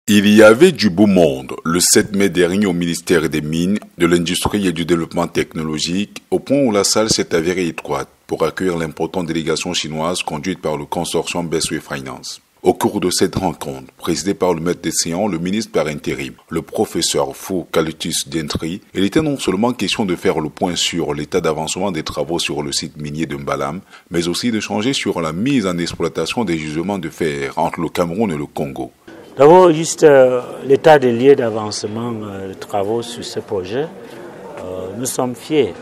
Il y avait du beau monde le 7 mai dernier au ministère des Mines, de l'Industrie et du Développement technologique, au point où la salle s'est avérée étroite pour accueillir l'importante délégation chinoise conduite par le consortium Bestway Finance. Au cours de cette rencontre, présidée par le maître des séances, le ministre par intérim, le professeur Fu Calutus Dentri, il était non seulement question de faire le point sur l'état d'avancement des travaux sur le site minier de Mbalam, mais aussi de changer sur la mise en exploitation des gisements de fer entre le Cameroun et le Congo. D'abord, juste l'état des lieux d'avancement de travaux sur ce projet. Nous sommes fiers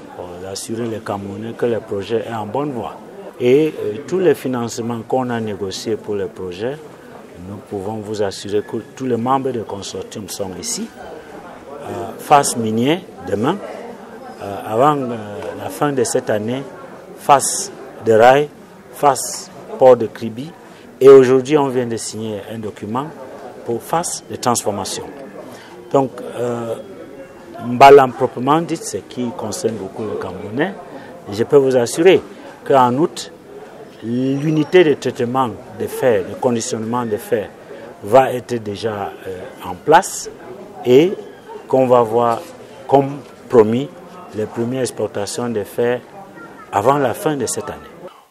d'assurer les Camerounais que le projet est en bonne voie. Et tous les financements qu'on a négociés pour le projet, nous pouvons vous assurer que tous les membres du consortium sont ici. Phase minier demain, avant la fin de cette année, phase de rail, phase port de Kribi. Et aujourd'hui, on vient de signer un document pour phase de transformation. Donc, Mbalam proprement dit, ce qui concerne beaucoup le Camerounais, je peux vous assurer qu'en août, l'unité de traitement de fer, de conditionnement de fer, va être déjà en place et qu'on va voir, comme promis, les premières exportations de fer avant la fin de cette année.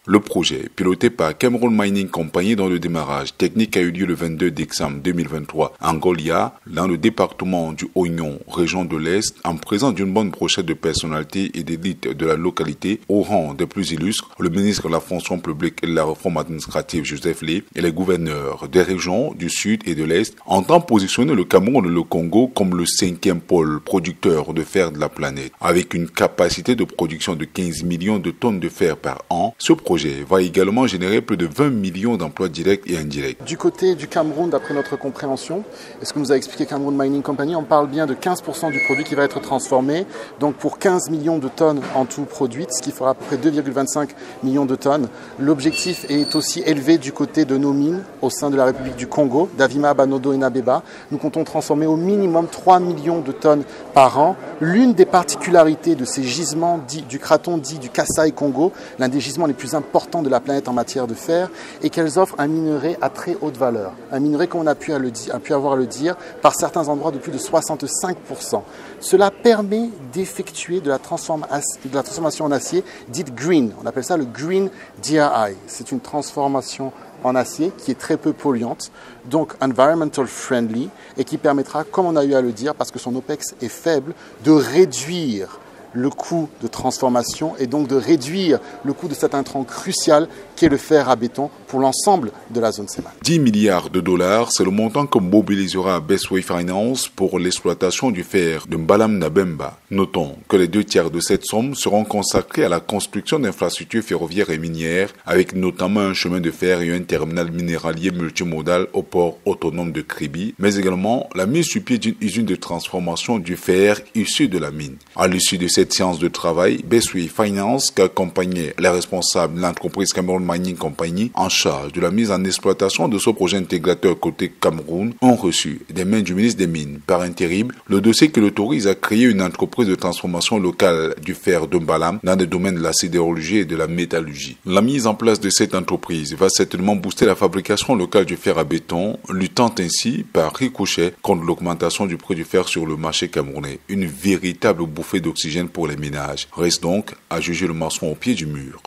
Le projet, piloté par Cameroun Mining Company dont le démarrage technique a eu lieu le 22 décembre 2023 en Golia, dans le département du Oignon, région de l'Est, en présence d'une bonne brochette de personnalités et d'élites de la localité, au rang des plus illustres, le ministre de la fonction publique et de la réforme administrative Joseph Lé et les gouverneurs des régions du Sud et de l'Est, entend positionner le Cameroun et le Congo comme le 5e pôle producteur de fer de la planète. Avec une capacité de production de 15 millions de tonnes de fer par an, ce projet va également générer plus de 20 millions d'emplois directs et indirects. Du côté du Cameroun, d'après notre compréhension, et ce que nous a expliqué Cameroun Mining Company, on parle bien de 15% du produit qui va être transformé, donc pour 15 millions de tonnes en tout produites, ce qui fera à peu près 2,25 millions de tonnes. L'objectif est aussi élevé du côté de nos mines au sein de la République du Congo, d'Avima, Banodo et Nabeba. Nous comptons transformer au minimum 3 millions de tonnes par an. L'une des particularités de ces gisements du craton dit du Kasaï Congo, l'un des gisements les plus importants de la planète en matière de fer, et qu'elles offrent un minerai à très haute valeur. Un minerai, comme on a pu avoir à le dire, par certains endroits de plus de 65%. Cela permet d'effectuer de la transformation en acier dite green. On appelle ça le green DRI. C'est une transformation en acier qui est très peu polluante, donc environmental friendly, et qui permettra, comme on a eu à le dire, parce que son OPEX est faible, de réduire le coût de transformation et donc de réduire le coût de cet intrant crucial qu'est le fer à béton pour l'ensemble de la zone CEMAC. 10 milliards de dollars, c'est le montant que mobilisera Bestway Finance pour l'exploitation du fer de Mbalam Nabemba. Notons que les 2 tiers de cette somme seront consacrés à la construction d'infrastructures ferroviaires et minières, avec notamment un chemin de fer et un terminal minéralier multimodal au port autonome de Kribi, mais également la mise sur pied d'une usine de transformation du fer issu de la mine. À l'issue de cette séance de travail, Bestway Finance, qui accompagnait les responsables de l'entreprise Cameroun Mining Company en charge de la mise en exploitation de ce projet intégrateur côté Cameroun, ont reçu des mains du ministre des Mines par intérim le dossier qui l'autorise à créer une entreprise de transformation locale du fer de Mbalam dans les domaines de la sidérurgie et de la métallurgie. La mise en place de cette entreprise va certainement booster la fabrication locale du fer à béton, luttant ainsi par ricochet contre l'augmentation du prix du fer sur le marché camerounais. Une véritable bouffée d'oxygène pour les ménages. Reste donc à juger le maçon au pied du mur.